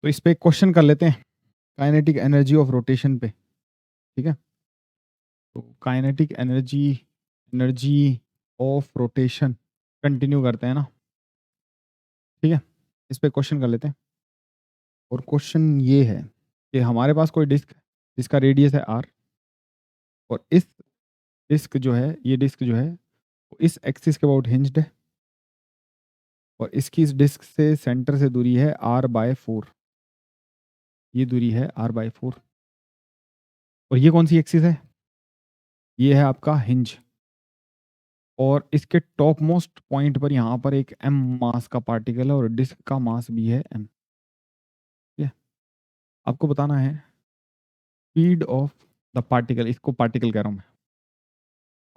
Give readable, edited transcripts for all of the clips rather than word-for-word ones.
तो इस पे एक क्वेश्चन कर लेते हैं काइनेटिक एनर्जी ऑफ रोटेशन पे। ठीक है, तो kinetic energy energy of rotation continue करते हैं ना। ठीक है, इस पे क्वेश्चन कर लेते हैं और क्वेश्चन ये है कि हमारे पास कोई डिस्क है जिसका रेडियस है आर और इस डिस्क जो है ये डिस्क जो है वो इस एक्सिस के अबाउट हिंज्ड है और इसकी इस डिस्क से सेंटर से दूरी है r/4। ये दूरी है r/4 और ये कौन सी एक्सिस है? ये है आपका हिंज और इसके टॉप मोस्ट पॉइंट पर यहाँ पर एक m मास का पार्टिकल है और डिस्क का मास भी है m। ठीक है, आपको बताना है स्पीड ऑफ द पार्टिकल, इसको पार्टिकल कह रहा हूँ मैं,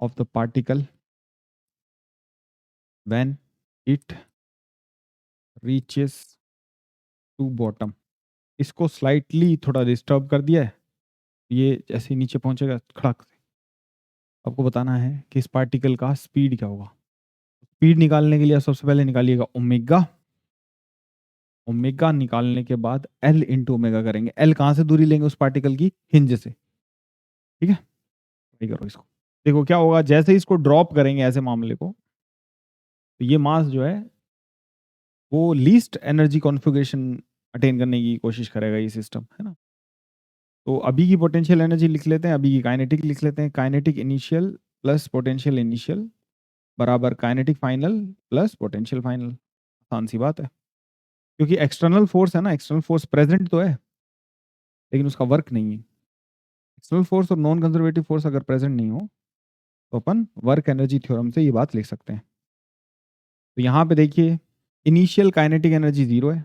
of the particle when it reaches to bottom. इसको स्लाइटली थोड़ा डिस्टर्ब कर दिया है, ये जैसे ही नीचे पहुंचेगा खड़क से आपको बताना है कि इस पार्टिकल का स्पीड क्या होगा। स्पीड निकालने के लिए सबसे पहले निकालिएगा ओमेगा। ओमेगा निकालने के बाद एल इंटू ओमेगा करेंगे। एल कहाँ से दूरी लेंगे? उस पार्टिकल की हिंज से। ठीक है, ट्राई करो इसको। देखो क्या होगा, जैसे ही इसको ड्रॉप करेंगे ऐसे मामले को, तो ये मास जो है वो लीस्ट एनर्जी कॉन्फ़िगरेशन अटेन करने की कोशिश करेगा ये सिस्टम, है ना। तो अभी की पोटेंशियल एनर्जी लिख लेते हैं, अभी की काइनेटिक लिख लेते हैं। Kinetic initial plus potential initial बराबर kinetic final plus potential final. आसान सी बात है, क्योंकि एक्सटर्नल फोर्स है ना, एक्सटर्नल फोर्स प्रेजेंट तो है लेकिन उसका वर्क नहीं है। एक्सटर्नल फोर्स और नॉन कंजर्वेटिव फोर्स अगर प्रेजेंट नहीं हो तो अपन वर्क एनर्जी थ्योरम से ये बात लिख सकते हैं। तो यहाँ पे देखिए इनिशियल काइनेटिक एनर्जी 0 है,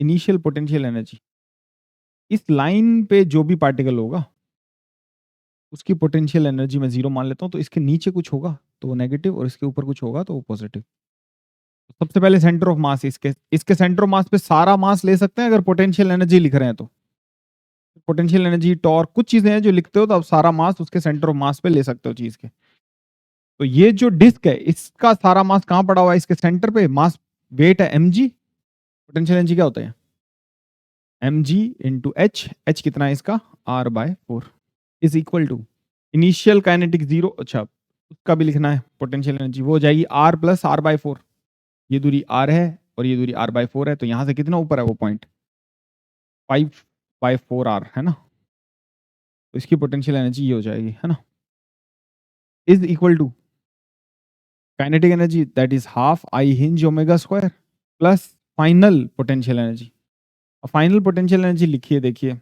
इनिशियल पोटेंशियल एनर्जी, इस लाइन पे जो भी पार्टिकल होगा उसकी पोटेंशियल एनर्जी मैं 0 मान लेता हूँ। तो इसके नीचे कुछ होगा तो वो नेगेटिव और इसके ऊपर कुछ होगा तो वो पॉजिटिव। सबसे पहले सेंटर ऑफ मास, इसके इसके सेंटर ऑफ मास पे सारा मास ले सकते हैं अगर पोटेंशियल एनर्जी लिख रहे हैं तो। पोटेंशियल एनर्जी, टॉर्क, कुछ चीजें हैं जो लिखते हो तो अब सारा मास उसके सेंटर ऑफ मास पे ले सकते हो चीज के। तो ये जो डिस्क है इसका सारा मास कहां पड़ा हुआ है? इसके सेंटर पे। मास वेट है mg, पोटेंशियल एनर्जी क्या होता है? mg इंटू एच कितना है इसका? r/4 is equal to initial kinetic 0। अच्छा, उसका भी लिखना है पोटेंशियल एनर्जी, वो हो जाएगी r प्लस r/4। ये दूरी r है और ये दूरी r/4 है, तो यहां से कितना ऊपर है वो पॉइंट? 5/4r, है ना। तो इसकी पोटेंशियल एनर्जी ये हो जाएगी, है ना, is equal to kinetic energy that is half I hinge omega square plus final potential energy. Final potential energy लिखिए, देखिए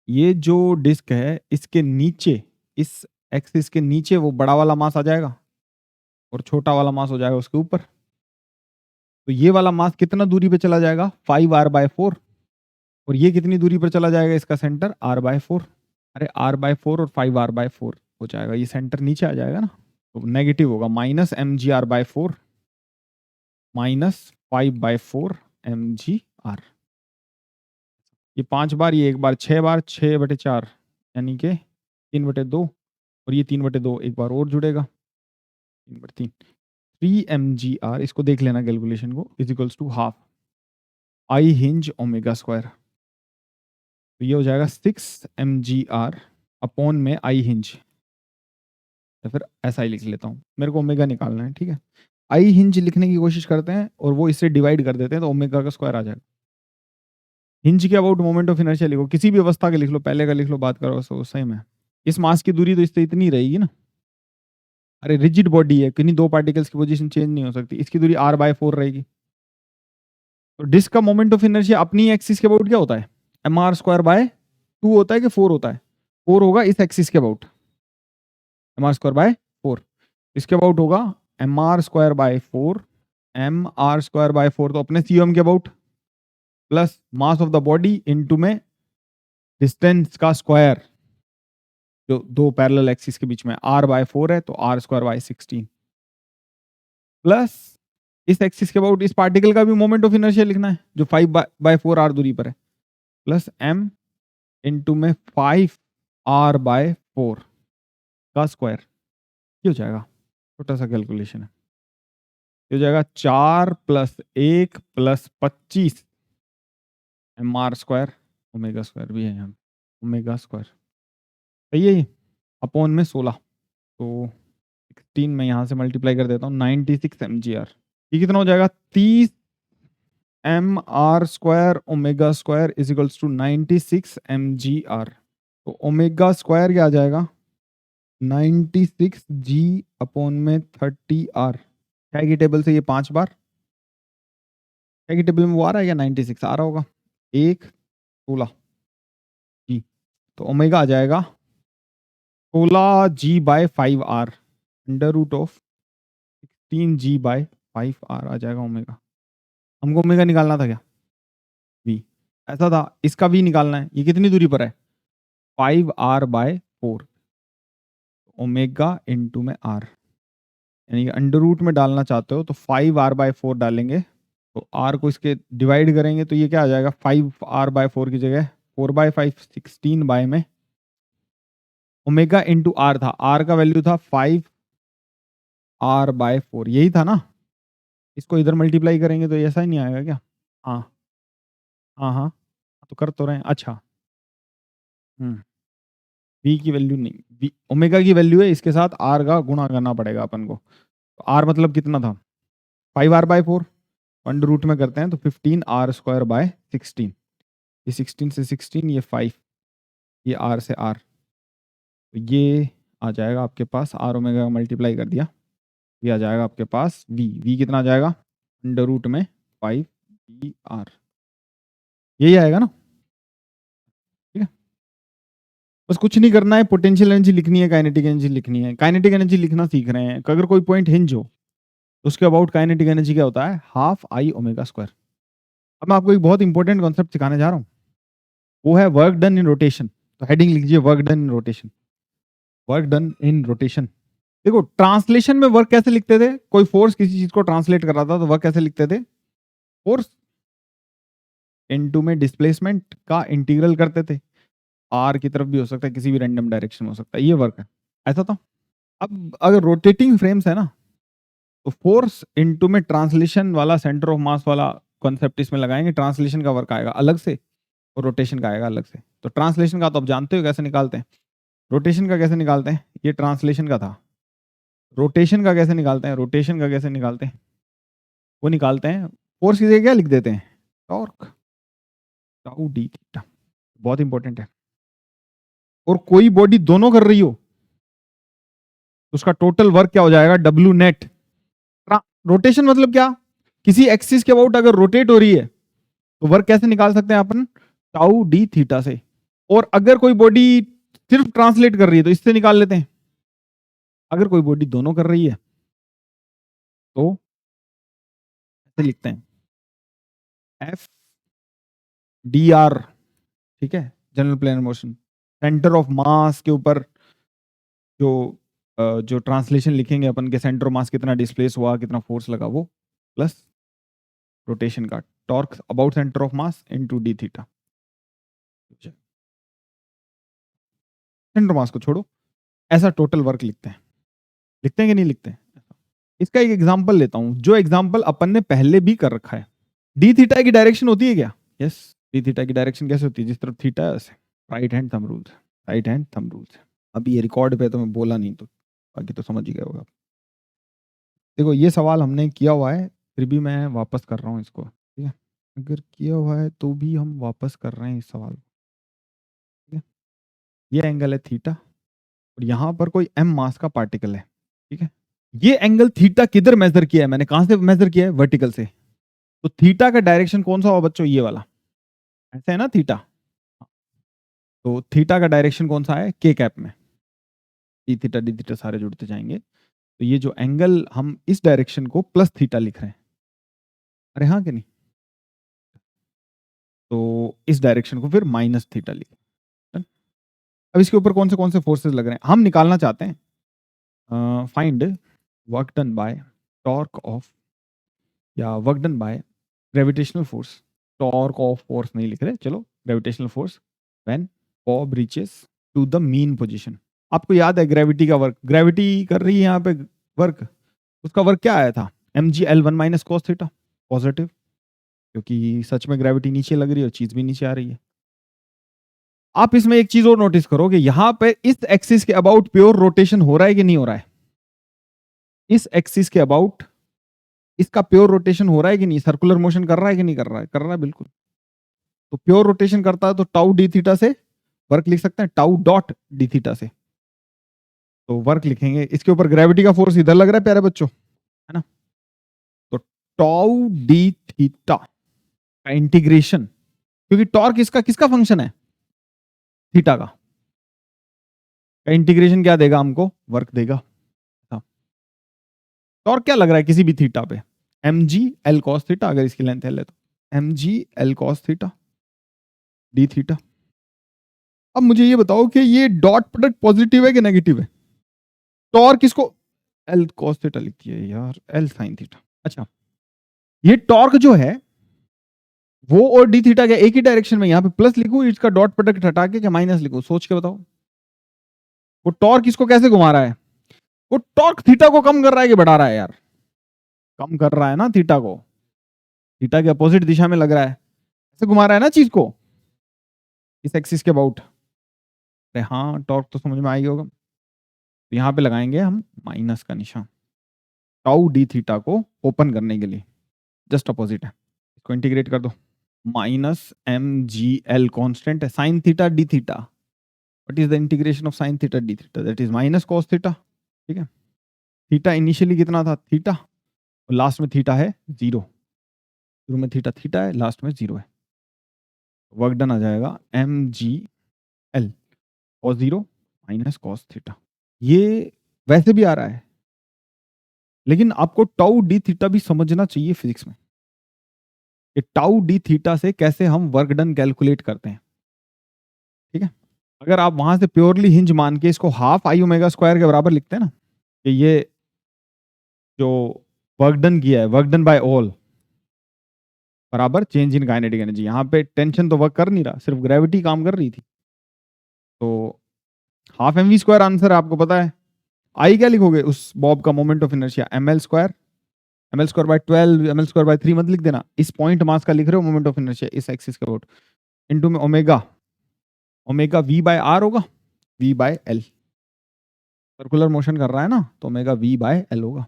ये जो डिस्क है इसके नीचे, इस एक्सिस के नीचे वो बड़ा वाला मास आ जाएगा और छोटा वाला मास हो जाएगा उसके ऊपर। तो ये वाला मास कितना दूरी पे चला जाएगा? 5r/4। और ये कितनी दूरी पर चला जाएगा इसका सेंटर? r/4। अरे r/4 और 5r/4 हो जाएगा, ये सेंटर नीचे आ जाएगा ना, तो नेगेटिव होगा, -mgr/4 -5/4 mgr। ये 5 बार, ये एक बार, 6 बार, 6/4 यानी कि 3/2 और ये 3/2 एक बार और जुड़ेगा, 3/3, 3 mgr। इसको देख लेना कैलकुलेशन को, is equals to half I hinge omega square. तो ये हो जाएगा 6 mgr अपॉन में आई हिंज, या फिर ऐसा ही लिख लेता हूँ, मेरे को ओमेगा निकालना है। ठीक है, आई हिंज लिखने की कोशिश करते हैं और वो इससे डिवाइड कर देते हैं तो ओमेगा का स्क्वायर आ जाएगा। हिंज के अबाउट मोमेंट ऑफ इनर्शिया लिखो, किसी भी अवस्था के लिख लो, पहले का लिख लो, बात करो सो सेम है। इस मास की दूरी तो इससे इतनी रहेगी ना। अरे रिजिड बॉडी है, किन्हीं दो पार्टिकल्स की पोजीशन चेंज नहीं हो सकती, इसकी दूरी r/4 रहेगी। तो डिस्क का मोमेंट ऑफ इनर्शिया अपनी एक्सिस के अबाउट क्या होता है? mr²/2 होता है कि 4 होता है? 4 होगा इस एक्सिस के अबाउट, mr²/4। इसके अबाउट होगा mr²/4, mr²/4 तो अपने सीएम के about plus mass of the body into में डिस्टेंस का स्क्वायर, जो दो पैरेलल एक्सिस के बीच में r/4 है तो r²/16 प्लस इस एक्सिस के अबाउट इस पार्टिकल का भी मोमेंट ऑफ इनर्शिया लिखना है जो 5/4r दूरी पर है, प्लस m इंटू में 5r/4 का स्क्वायर। ये हो जाएगा, छोटा सा कैलकुलेशन है, ये हो जाएगा 4 + 1 + 25 M R square, omega square भी है यहाँ, ओमेगा स्क्वायर सही है ये, अपॉन में 16, तो 16 में यहाँ से मल्टीप्लाई कर देता हूँ, 96 mgr। ये कितना हो जाएगा, 30 M R square omega square is equals to 96 mgr। तो ओमेगा स्क्वायर क्या आ जाएगा, 96 g अपॉन में 30r। क्या की टेबल से ये 5 बार, क्या की टेबल में वो आ रहा है, या 96 आ रहा होगा, 1 16 जी, तो ओमेगा आ जाएगा 16 g by 5r, under root of 16 g by 5r आ जाएगा ओमेगा। हमको ओमेगा निकालना था क्या, v ऐसा था, इसका v निकालना है, ये कितनी दूरी पर है, 5r बाय 4, ओमेगा इंटू में r, यानी कि अंडर रूट में डालना चाहते हो तो 5r बाय 4 डालेंगे, तो r को इसके डिवाइड करेंगे तो ये क्या आ जाएगा, 5r बाय 4 की जगह 4 बाय 5 16 बाय में ओमेगा इंटू r था, r का वैल्यू था 5r बाय 4, यही था ना, इसको इधर मल्टीप्लाई करेंगे तो ऐसा ही नहीं आएगा क्या, हाँ हाँ हाँ, तो कर तो रहे हैं, अच्छा v की वैल्यू नहीं, v ओमेगा की वैल्यू है, इसके साथ r का गुणा करना पड़ेगा अपन को, तो r मतलब कितना था, 5r बाय 4, अंडर रूट में करते हैं तो 15r स्क्वायर बाय 16, ये 16 से 16, ये 5, ये r से r, तो ये आ जाएगा आपके पास, r ओमेगा मल्टीप्लाई कर दिया, ये आ जाएगा आपके पास v कितना आ जाएगा, अंडर रूट में 5r, यही आएगा ना, ठीक है। बस कुछ नहीं करना है, पोटेंशियल एनर्जी लिखनी है, काइनेटिक एनर्जी लिखनी है, काइनेटिक एनर्जी लिखना सीख रहे हैं, अगर कोई पॉइंट हिंज हो तो उसके अबाउट काइनेटिक एनर्जी क्या होता है, हाफ आई ओमेगा स्क्वायर। अब मैं आपको एक बहुत इंपॉर्टेंट कॉन्सेप्ट सिखाने जा रहा हूँ, वो है वर्क डन इन रोटेशन, तो हेडिंग लिखिए work done in rotation, work done in rotation. देखो ट्रांसलेशन में वर्क कैसे लिखते थे, कोई फोर्स किसी चीज को ट्रांसलेट कर रहा था तो वर्क कैसे लिखते थे, फोर्स इनटू में डिस्प्लेसमेंट का इंटीग्रल करते थे, आर की तरफ भी हो सकता है, किसी भी रैंडम डायरेक्शन हो सकता है, ये वर्क है, ऐसा था। अब अगर रोटेटिंग फ्रेम्स है ना, तो फोर्स इनटू में ट्रांसलेशन वाला सेंटर ऑफ मास वाला कॉन्सेप्ट इसमें लगाएंगे, ट्रांसलेशन का वर्क आएगा अलग से और रोटेशन का आएगा अलग से। तो ट्रांसलेशन का तो आप जानते हो कैसे निकालते हैं, रोटेशन का कैसे निकालते हैं, ये ट्रांसलेशन का था, रोटेशन का कैसे निकालते हैं, रोटेशन का कैसे निकालते हैं, वो निकालते हैं, फोर्स की जगह क्या लिख देते हैं, टॉर्क, टाउ डी थीटा, बहुत इंपॉर्टेंट है। और कोई बॉडी दोनों कर रही हो तो उसका टोटल वर्क क्या हो जाएगा, डब्ल्यू नेट। रोटेशन मतलब क्या, किसी एक्सिस के अबाउट अगर रोटेट हो रही है तो वर्क कैसे निकाल सकते हैं अपन, टाउ डी थीटा से। और अगर कोई बॉडी सिर्फ ट्रांसलेट कर रही है तो इससे निकाल लेते हैं। अगर कोई बॉडी दोनों कर रही है तो ऐसे लिखते हैं, एफ डी आर, ठीक है, general planar motion, centre of mass के ऊपर जो जो ट्रांसलेशन लिखेंगे अपन के, सेंटर ऑफ मास कितना डिस्प्लेस हुआ, कितना फोर्स लगा, वो प्लस रोटेशन का torque about centre of mass into D theta. Centre mass को छोड़ो, ऐसा टोटल वर्क लिखते हैं, लिखते हैं कि नहीं लिखते हैं। इसका एक एग्जांपल लेता हूं, जो एग्जांपल अपन ने पहले भी कर रखा है। डी थीटा की डायरेक्शन होती है क्या, यस, डी थीटा की डायरेक्शन कैसे होती है, जिस तरफ थीटा है ऐसे, right hand thumb rule, right hand thumb rule. अभी ये रिकॉर्ड पे तो मैं बोला नहीं, तो बाकी तो समझ ही गए होगा। देखो ये सवाल हमने किया हुआ है, फिर भी मैं वापस कर रहा हूँ इसको, ठीक है, अगर किया हुआ है तो भी हम वापस कर रहे हैं इस सवाल को, ठीक है। ये एंगल है थीटा और यहाँ पर कोई m मास का पार्टिकल है, ठीक है। ये एंगल थीटा किधर मेजर किया है मैंने, कहां से मेजर किया है, वर्टिकल से। तो थीटा का डायरेक्शन कौन सा होगा बच्चों, ये वाला, ऐसा है ना थीटा, तो थीटा का डायरेक्शन कौन सा है, के कैप में, डी थीटा सारे जुड़ते जाएंगे, तो ये जो एंगल हम इस डायरेक्शन को प्लस थीटा लिख रहे हैं, अरे हाँ कि नहीं, तो इस डायरेक्शन को फिर माइनस थीटा लिख। अब इसके ऊपर कौन से फोर्सेस लग रहे हैं हम निकालना चाहते हैं, find work done by torque of, या work done by gravitational force, torque of force नहीं लिख रहे, चलो gravitational force when bob reaches to the mean position. आपको याद है ग्रेविटी का वर्क, ग्रेविटी कर रही है यहाँ पे वर्क, उसका वर्क क्या आया था, mg L1 minus cos theta, positive, क्योंकि सच में ग्रेविटी नीचे लग रही है और चीज भी नीचे आ रही है। आप इसमें एक चीज और नोटिस करो कि यहां पे इस एक्सिस के अबाउट प्योर रोटेशन हो रहा है कि नहीं हो रहा है? इस एक्सिस के अबाउट इसका प्योर रोटेशन हो रहा है कि नहीं? सर्कुलर मोशन कर रहा है कि नहीं कर रहा है? कर रहा है बिल्कुल। तो प्योर रोटेशन करता है तो टाउ डी थीटा से वर्क लिख सकते हैं, टाउ डॉट डी थीटा से। तो वर्क लिखेंगे, इसके ऊपर ग्रेविटी का फोर्स इधर लग रहा है प्यारे बच्चों, है ना? तो टाउ डी थीटा का इंटीग्रेशन, क्योंकि टॉर्क इसका किसका फंक्शन है? थीटा का इंटीग्रेशन क्या देगा हमको? वर्क देगा। टॉर्क क्या लग रहा है किसी भी थीटा पे? M G L cos theta, अगर इसकी लेंथ एल है तो M G L cos theta D theta. अब मुझे ये बताओ कि ये डॉट प्रोडक्ट पॉजिटिव है कि नेगेटिव है? टॉर्क इसको एल कॉस थीटा लिखती है यार, एल साइन थीटा। अच्छा, ये टॉर्क जो है वो और डी थीटा क्या एक ही डायरेक्शन में? यहां पे प्लस लिखूं, इसका डॉट प्रोडक्ट हटा के क्या माइनस लिखूं? सोच के बताओ। वो टॉर्क इसको कैसे घुमा रहा है? वो टॉर्क थीटा को कम कर रहा है कि बढ़ा रहा है यार? कम कर रहा है ना थीटा को, थीटा के अपोजिट दिशा में लग रहा है, ऐसे घुमा रहा है ना चीज को इस एक्सिस के अबाउट। अरे हाँ, टॉर्क तो समझ में आई होगा। तो यहां पे लगाएंगे हम माइनस का निशान, टाउ डी थीटा को ओपन करने के लिए, जस्ट अपोजिट है। इसको इंटीग्रेट कर दो, minus M G L constant है, sine theta D theta. What is the integration of sine theta D theta? That is minus cos theta. ठीक है, थीटा इनिशियली कितना था? थीटा, और लास्ट में थीटा है जीरो। शुरू में थीटा थीटा है, लास्ट में जीरो है। वर्क डन आ जाएगा M G L cos zero minus cos theta. ये वैसे भी आ रहा है, लेकिन आपको टाउ डी थीटा भी समझना चाहिए फिजिक्स में कि टाउ डी थीटा से कैसे हम वर्क डन कैलकुलेट करते हैं। ठीक है, अगर आप वहां से प्योरली हिंज मान के इसको हाफ आई ओमेगा स्क्वायर के बराबर लिखते हैं ना, कि ये जो वर्क डन किया है, वर्क डन बाय ऑल बराबर चेंज इन काइनेटिक एनर्जी। यहाँ पे टेंशन तो वर्क कर नहीं रहा, सिर्फ ग्रेविटी काम कर रही थी। तो half M V square answer आपको पता है। आई क्या लिखोगे उस बॉब का? Moment of inertia M L square by 12, M L square by 3 मत लिख देना, इस पॉइंट मास का लिख रहे हो मोमेंट ऑफ इनर्शिया इस एक्सिस का रोड, इनटू में omega, omega V by R होगा, V by L. Circular motion कर रहा है ना, तो ओमेगा वी बाय एल होगा।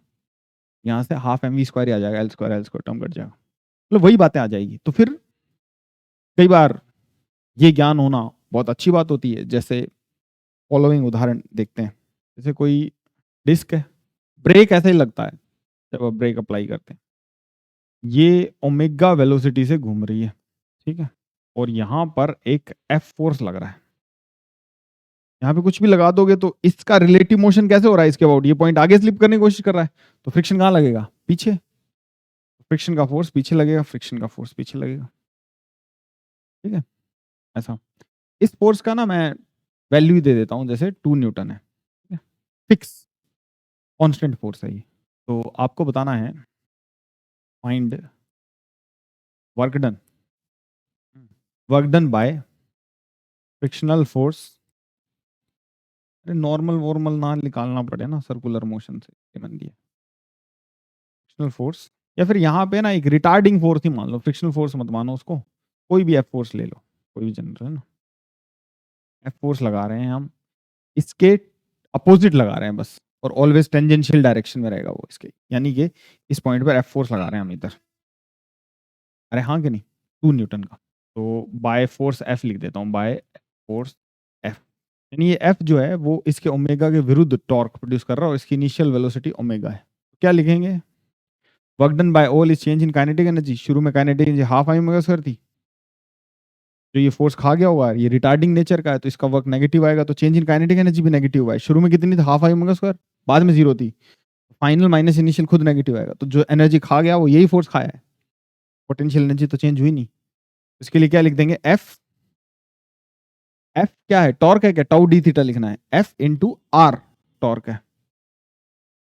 यहाँ से हाफ एम वी स्क्वायर आ जाएगा, एल स्क्वायर टर्म कट जाएगा, मतलब वही बातें आ जाएगी। तो फिर कई बार ये ज्ञान होना बहुत अच्छी बात होती है। जैसे फॉलोइंग उदाहरण देखते हैं, जैसे कोई डिस्क है, ब्रेक ऐसे ही लगता है जब आप ब्रेक अप्लाई करते हैं, ये ओमेगा वेलोसिटी से घूम रही है, ठीक है, और यहाँ पर एक एफ फोर्स लग रहा है। यहाँ पे कुछ भी लगा दोगे तो इसका रिलेटिव मोशन कैसे हो रहा है इसके अबाउट? ये पॉइंट आगे स्लिप करने की कोशिश कर रहा है, तो फ्रिक्शन कहाँ लगेगा? पीछे। फ्रिक्शन का फोर्स पीछे लगेगा, फ्रिक्शन का फोर्स पीछे लगेगा। ठीक है, ऐसा। इस फोर्स का ना मैं वैल्यू दे देता हूं, जैसे 2 न्यूटन है, फिक्स कांस्टेंट फोर्स है ये। तो आपको बताना है find work done, work done bye frictional force. अरे नॉर्मल वॉर्मल ना निकालना पड़े ना, सर्कुलर मोशन से बन दिया फ्रिक्शनल फोर्स, या फिर यहाँ पे ना एक रिटार्डिंग फोर्स ही मान लो, फ्रिक्शनल फोर्स मत मानो उसको, कोई भी एफ फोर्स ले लो, कोई भी जनरल है ना, एफ फोर्स लगा रहे हैं हम, इसके अपोजिट लगा रहे हैं बस, और ऑलवेज टेंजेंशियल डायरेक्शन में रहेगा वो इसके, यानी कि इस पॉइंट पर एफ फोर्स लगा रहे हैं हम इधर। अरे हाँ कि नहीं, 2 न्यूटन का। तो बाय फोर्स एफ लिख देता हूँ, बाय फोर्स एफ, यानी ये एफ जो है वो इसके ओमेगा के विरुद्ध टॉर्क प्रोड्यूस कर रहा है, और इसकी इनिशियल वेलोसिटी ओमेगा है। क्या लिखेंगे? Work done bye all is change in kinetic energy. शुरू में kinetic energy half I omega square थी, जो ये फोर्स खा गया होगा, ये रिटार्डिंग नेचर का है, तो इसका वर्क नेगेटिव आएगा, तो चेंज इन काइनेटिक एनर्जी भी नेगेटिव आएगा। शुरू में कितनी थी? हाफ आई ओमेगा स्क्वायर, बाद में जीरो थी, फाइनल माइनस इनिशियल खुद नेगेटिव आएगा, तो जो एनर्जी खा गया वो यही फोर्स खाया है, पोटेंशियल एनर्जी तो चेंज हुई नहीं। इसके लिए क्या लिख देंगे? एफ, एफ क्या है? टॉर्क है क्या? टाउ डी थीटा लिखना है, एफ इंटू आर टॉर्क है,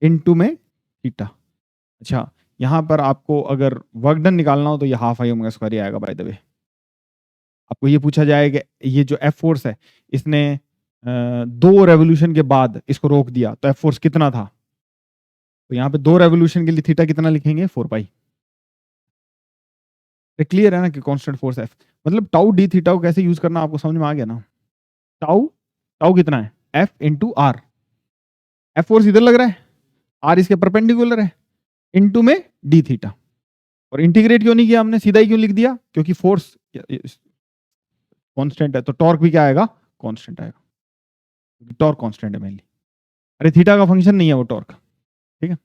इंटू में थीटा। अच्छा, यहां पर आपको अगर वर्क डन निकालना हो तो ये हाफ आई ओमेगा स्क्वायर ही आएगा। बाय द वे आपको ये पूछा जाएगा ये जो एफ फोर्स है, इसने 2 रेवोल्यूशन के बाद इसको रोक दिया, तो एफ फोर्स कितना था? तो यहाँ पे 2 रेवोल्यूशन के लिए थीटा कितना लिखेंगे? 4 पाई। क्लियर है ना कि कांस्टेंट फोर्स एफ, मतलब टाउ डी थीटा को कैसे यूज करना आपको समझ में आ गया ना। टाउ टाउ कितना है, F into R. F force इधर लग रहा है, आर इसके परपेंडिकुलर है, इंटू में डी थीटा। और इंटीग्रेट क्यों नहीं किया हमने, सीधा ही क्यों लिख दिया, क्योंकि फोर्स कांस्टेंट है तो टॉर्क भी क्या आएगा, कांस्टेंट आएगा। टॉर्क कांस्टेंट है मेनली, अरे थीटा का फंक्शन नहीं है वो टॉर्क। ठीक है,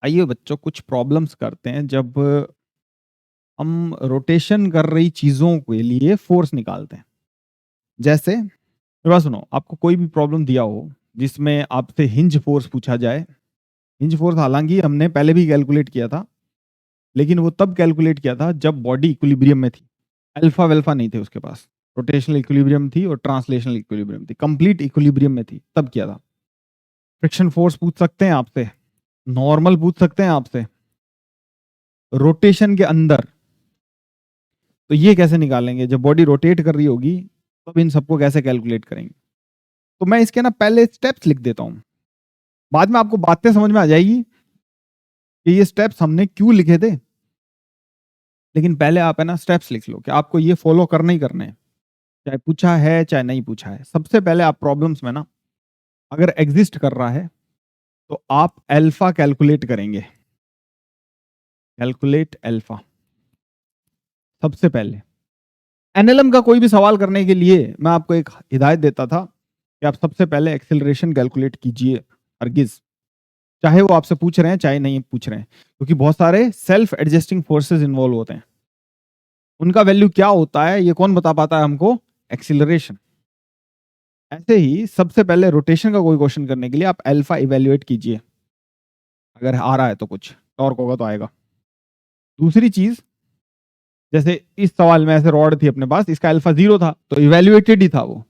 आइए बच्चों कुछ प्रॉब्लम्स करते हैं जब हम रोटेशन कर रही चीजों के लिए फोर्स निकालते हैं। जैसे मेरी बात सुनो, आपको कोई भी प्रॉब्लम दिया हो जिसमें आपसे हिंज फोर्स पूछा जाए। हिंज फोर्स हालांकि हमने पहले भी कैलकुलेट किया था, लेकिन वो तब कैलकुलेट किया था जब बॉडी इक्विलिब्रियम में थी, अल्फा वेल्फा नहीं थे उसके पास, रोटेशनल इक्विलिब्रियम थी और ट्रांसलेशनल इक्विलिब्रियम थी, कंप्लीट इक्विलिब्रियम में थी, तब किया था। फ्रिक्शन फोर्स पूछ सकते हैं आपसे, नॉर्मल पूछ सकते हैं आपसे, रोटेशन के अंदर, तो ये कैसे निकालेंगे जब बॉडी रोटेट कर रही होगी, तब इन सबको कैसे कैलकुलेट करेंगे। तो मैं इसके ना पहले स्टेप्स लिख देता हूं, बाद में आपको बातें समझ में आ जाएगी कि ये स्टेप्स हमने क्यों लिखे थे। लेकिन पहले आप है ना स्टेप्स लिख लो कि आपको ये फॉलो करने ही करने हैं, चाहे पूछा है चाहे नहीं पूछा है। सबसे पहले आप प्रॉब्लम्स में ना अगर एग्जिस्ट कर रहा है तो आप अल्फा कैलकुलेट करेंगे, कैलकुलेट अल्फा सबसे पहले। एनएलएम का कोई भी सवाल करने के लिए मैं आपको एक हिदायत देता था कि आप सबसे पहले एक्सेलरेशन कैलकुलेट कीजिए हरगिज, चाहे वो आपसे पूछ रहे हैं चाहे नहीं पूछ रहे हैं, क्योंकि बहुत सारे सेल्फ एडजस्टिंग फोर्सेस इन्वॉल्व होते हैं। उनका वैल्यू क्या होता है ये कौन बता पाता है हमको, एक्सीलरेशन। ऐसे ही सबसे पहले रोटेशन का कोई क्वेश्चन करने के लिए आप अल्फा इवेल्युएट कीजिए, अगर आ रहा है तो कुछ टॉर्क होगा तो आएगा। दूसरी चीज, जैसे इस सवाल में ऐसे रॉड थी अपने पास, इसका अल्फा 0 था तो इवेल्युएटेड ही था वो।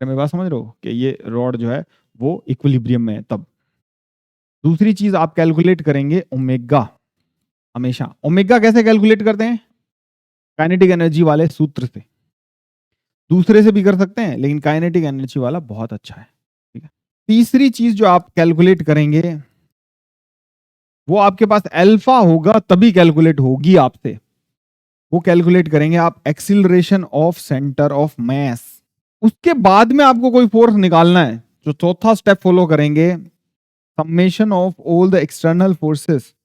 मेरी बात समझ रहे हो कि ये रॉड जो है वो इक्विलिब्रियम में है तब। दूसरी चीज आप कैलकुलेट करेंगे ओमेगा, हमेशा। ओमेगा कैसे कैलकुलेट करते हैं, काइनेटिक एनर्जी वाले सूत्र से। दूसरे से भी कर सकते हैं लेकिन काइनेटिक एनर्जी वाला बहुत अच्छा है। ठीक है, तीसरी चीज जो आप कैलकुलेट करेंगे वो आपके पास अल्फा होगा तभी कैलकुलेट होगी आपसे, वो कैलकुलेट करेंगे आप एक्सीलरेशन ऑफ सेंटर ऑफ मास। उसके बाद में आपको कोई फोर्स निकालना है, जो चौथा स्टेप फॉलो करेंगे, summation of all the external forces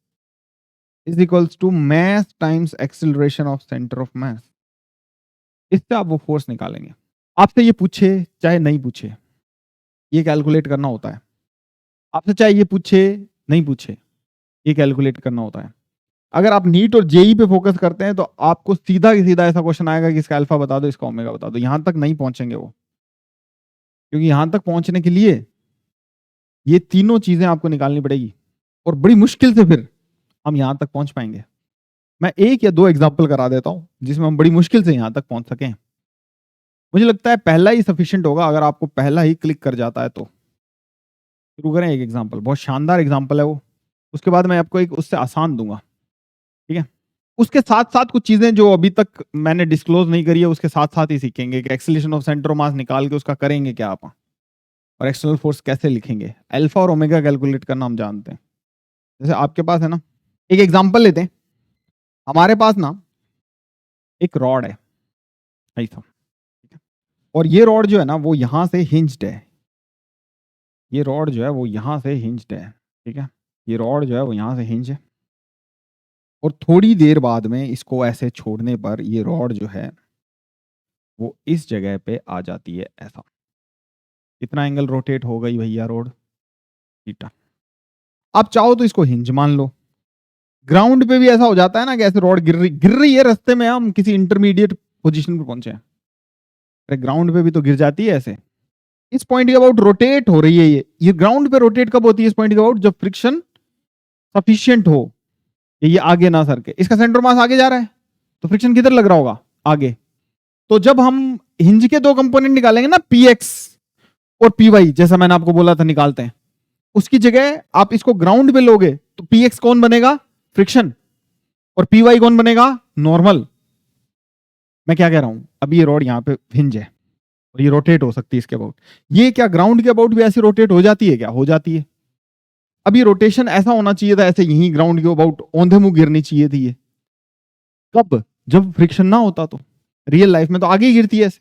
is equals to mass times acceleration of centre of mass. इससे आप वो फोर्स निकालेंगे। आपसे ये पूछे चाहे नहीं पूछे, ये कैलकुलेट करना होता है। आपसे चाहे ये पूछे नहीं पूछे, ये कैलकुलेट करना होता है। अगर आप नीट और जेई पे फोकस करते हैं तो आपको सीधा की सीधा ऐसा क्वेश्चन आएगा कि इसका अल्फा बता दो, इसका ओमेगा बता दो। यहां तक नहीं पहुंचेंगे वो, क्योंकि यहां तक पहुंचने के लिए ये तीनों चीजें आपको निकालनी पड़ेगी, और बड़ी मुश्किल से फिर हम यहां तक पहुंच पाएंगे। मैं एक या दो एग्जाम्पल करा देता हूं जिसमें हम बड़ी मुश्किल से यहां तक पहुंच सकें। मुझे लगता है पहला ही सफिशिएंट होगा, अगर आपको पहला ही क्लिक कर जाता है तो। शुरू करें एक एग्जाम्पल, बहुत शानदार एग्जाम्पल है वो, उसके बाद मैं आपको एक उससे आसान दूंगा। ठीक है, उसके साथ साथ कुछ चीजें जो अभी तक मैंने डिस्क्लोज नहीं करी है उसके साथ साथ ही सीखेंगे कि एक्सीलरेशन ऑफ सेंटर ऑफ मास निकाल के उसका करेंगे क्या आप, और एक्सटर्नल फोर्स कैसे लिखेंगे। अल्फा और ओमेगा कैलकुलेट करना हम जानते हैं। जैसे आपके पास है ना, एक एग्जांपल लेते हैं। हमारे पास ना एक रॉड है ऐसा, ठीक है? और ये रॉड जो है ना वो यहां से हिंज्ड है, ये रॉड जो है वो यहां से हिंज्ड है। ठीक है, ये रॉड जो है वो यहां से हिंज है, और थोड़ी देर बाद में इसको ऐसे छोड़ने पर ये रॉड जो है वो इस जगह पे आ जाती है ऐसा। कितना एंगल रोटेट हो गई भैया रोड, थीटा। आप चाहो तो इसको हिंज मान लो। ग्राउंड पे भी ऐसा हो जाता है ना कि ऐसे रॉड गिर रही है रास्ते में, हम किसी इंटरमीडिएट पोजीशन पे पहुंचे हैं, अरे ग्राउंड पे भी तो गिर जाती है ऐसे। इस पॉइंट के अबाउट रोटेट हो रही है ये ग्राउंड पे रोटेट कब होती है, इस पॉइंट के अबाउट जब फ्रिक्शन सफिशिएंट हो कि ये आगे ना सरके। इसका सेंटर मास आगे जा रहा है तो फ्रिक्शन किधर लग रहा होगा, आगे। तो जब हम हिंज के दो कंपोनेंट निकालेंगे ना, पी एक्स और पी वाई, जैसा मैंने आपको बोला था निकालते हैं, उसकी जगह आप इसको ग्राउंड पे लोगे तो पी एक्स कौन बनेगा, फ्रिक्शन, और पी वाई कौन बनेगा, नॉर्मल। मैं क्या कह रहा हूं, अभी ये रॉड यहां पे हिंज है और ये रोटेट हो सकती है इसके अबाउट, ये क्या ग्राउंड के अबाउट भी ऐसी रोटेट हो जाती है क्या, हो जाती है। अब ये रोटेशन ऐसा होना चाहिए था, ऐसे यहीं ग्राउंड के अबाउट औंधे मुंह गिरनी चाहिए थी ये, कब? जब फ्रिक्शन ना होता तो। रियल लाइफ में तो आगे ही गिरती है ऐसे,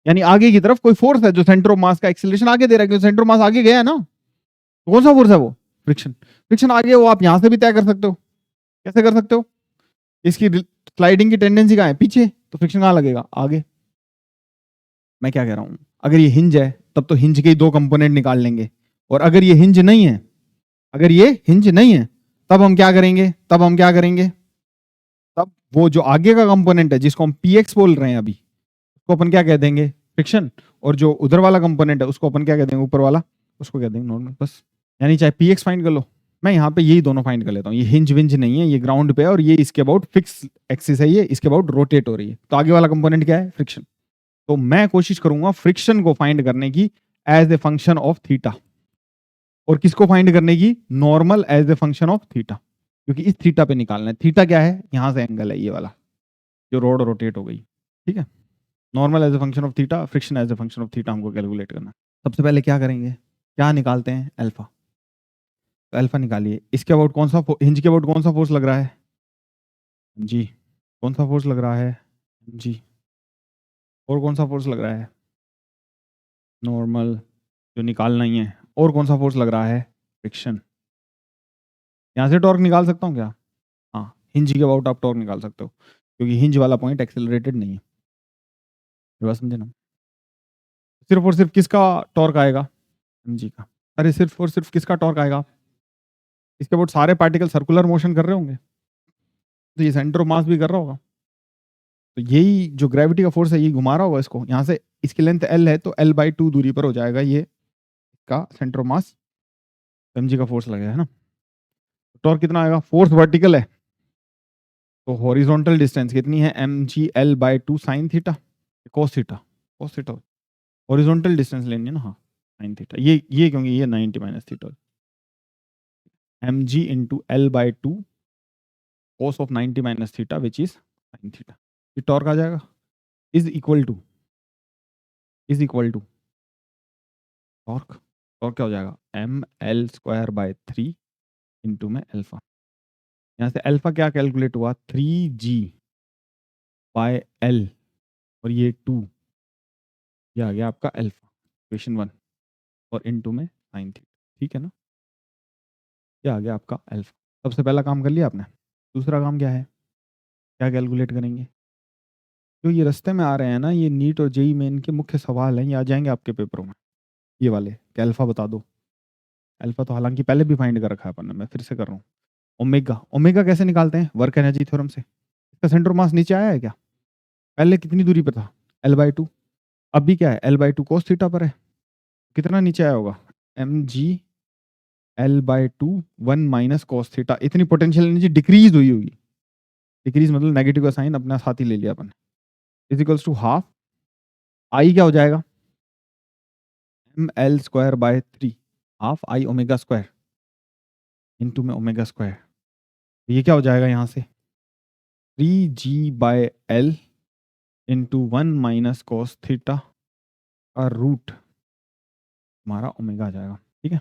यानी आगे की तरफ कोई फोर्स है जो सेंटर ऑफ मास का एक्सीलरेशन आगे दे रहा है, क्योंकि सेंटर ऑफ मास आगे गया है ना। तो कौन सा फोर्स है वो? फ्रिक्शन। फ्रिक्शन आगे वो आप यहां से भी तय कर सकते हो। कैसे कर सकते हो? इसकी स्लाइडिंग की टेंडेंसी कहाँ है? पीछे। तो फ्रिक्शन कहाँ लगेगा? आगे। मैं क्या कह रहा हूं, अगर ये हिंज है तब तो हिंज के ही दो कंपोनेंट निकाल लेंगे, और अगर ये हिंज नहीं है, अगर ये हिंज नहीं है, तब हम क्या करेंगे? तब वो जो आगे का कंपोनेंट है जिसको हम px बोल रहे हैं अभी, उसको अपन क्या कह देंगे? फ्रिक्शन। और जो उधर वाला कंपोनेंट है उसको अपन क्या कह देंगे? ऊपर वाला, उसको कह देंगे नॉर्मल। बस। यानी चाहे px फाइंड कर लो, मैं यहाँ पे यही दोनों फाइंड कर लेता हूँ। ये हिंज विंज नहीं है, ये ग्राउंड पे है, और ये इसके अबाउट फिक्स एक्सिस है, ये इसके अबाउट रोटेट हो रही है। तो आगे वाला कंपोनेंट क्या है? फ्रिक्शन। तो मैं कोशिश करूंगा फ्रिक्शन को फाइंड करने की as a function of theta, और किसको फाइंड करने की? Normal as a function of theta, क्योंकि इस थीटा पे निकालना है। थीटा क्या है? यहां से एंगल है ये वाला, जो रोड रोटेट हो गई। ठीक है। Normal as a function of theta, friction as a function of theta हमको कैलकुलेट करना है। सबसे पहले क्या करेंगे? क्या निकालते हैं? अल्फा। तो अल्फा निकालिए। इसके अबाउट कौन सा हिंज के अबाउट कौन सा फोर्स लग रहा है? जी। कौन सा फोर्स लग रहा है? जी। और कौन सा फोर्स लग रहा है? नॉर्मल, जो निकालना ही है। और कौन सा फोर्स लग रहा है? फ्रिक्शन। यहाँ से टॉर्क निकाल सकता हूँ क्या? हाँ, हिंज के अबाउट आप टॉर्क निकाल सकते हो, क्योंकि हिंज वाला पॉइंट एक्सेलरेटेड नहीं है। ये बात समझे ना? सिर्फ और सिर्फ किसका टॉर्क आएगा? हिंज का। अरे सिर्फ और सिर्फ किसका टॉर्क आएगा? इसके अबाउट सारे पार्टिकल सर्कुलर मोशन कर रहे होंगे, तो ये सेंटर ऑफ मास भी कर रहा होगा। तो यही जो ग्रेविटी का फोर्स है, ये घुमा रहा होगा इसको यहाँ से। इसकी लेंथ एल है, तो L/2 दूरी पर हो जाएगा ये का सेंटर ऑफ मास, mg का फोर्स लगेगा, है ना। टॉर्क कितना आएगा? फोर्स वर्टिकल है, तो हॉरिजॉन्टल डिस्टेंस कितनी है? mg L/2 sine theta, cos theta. cos theta horizontal distance लेनी है ना। हाँ, साइन थीटा, ये क्योंकि ये 90 minus theta. mg into L/2 cos of 90 minus theta which is sine theta. ये टॉर्क आ जाएगा। Is equal to torque. Torque क्या हो जाएगा? mL²/3 इंटू में अल्फा। यहाँ से अल्फा क्या कैलकुलेट हुआ? 3g/L, और ये 2, ये आ गया आपका अल्फा, इक्वेशन 1, और इनटू में साइन थीटा। ठीक है ना? ये आ गया आपका अल्फा। सबसे पहला काम कर लिया आपने। दूसरा काम क्या है? क्या कैलकुलेट करेंगे? जो ये रास्ते में आ रहे हैं ना, ये नीट और जेई मेन के मुख्य सवाल हैं, ये आ जाएंगे आपके पेपरों में, ये वाले कि अल्फा बता दो। अल्फा तो हालांकि पहले भी फाइंड कर रखा है अपन ने, मैं फिर से कर रहा हूँ। ओमेगा, ओमेगा कैसे निकालते हैं? वर्क एनर्जी थ्योरम से। इसका सेंटर मास नीचे आया है क्या? पहले कितनी दूरी पर था? L/2। अब भी क्या है? L/2 cos थीटा पर है। कितना नीचे आया होगा? mg L/2 1 minus cos theta. इतनी पोटेंशियल एनर्जी डिक्रीज हुई होगी। डिक्रीज मतलब नेगेटिव का साइन अपना साथ ही ले लिया अपन। Is equals to half I, क्या हो जाएगा? mL²/3, half I omega square into में ओमेगा स्क्वायर। ये क्या हो जाएगा यहाँ से? 3g/L into 1 minus cos theta का रूट हमारा ओमेगा आ जाएगा। ठीक है।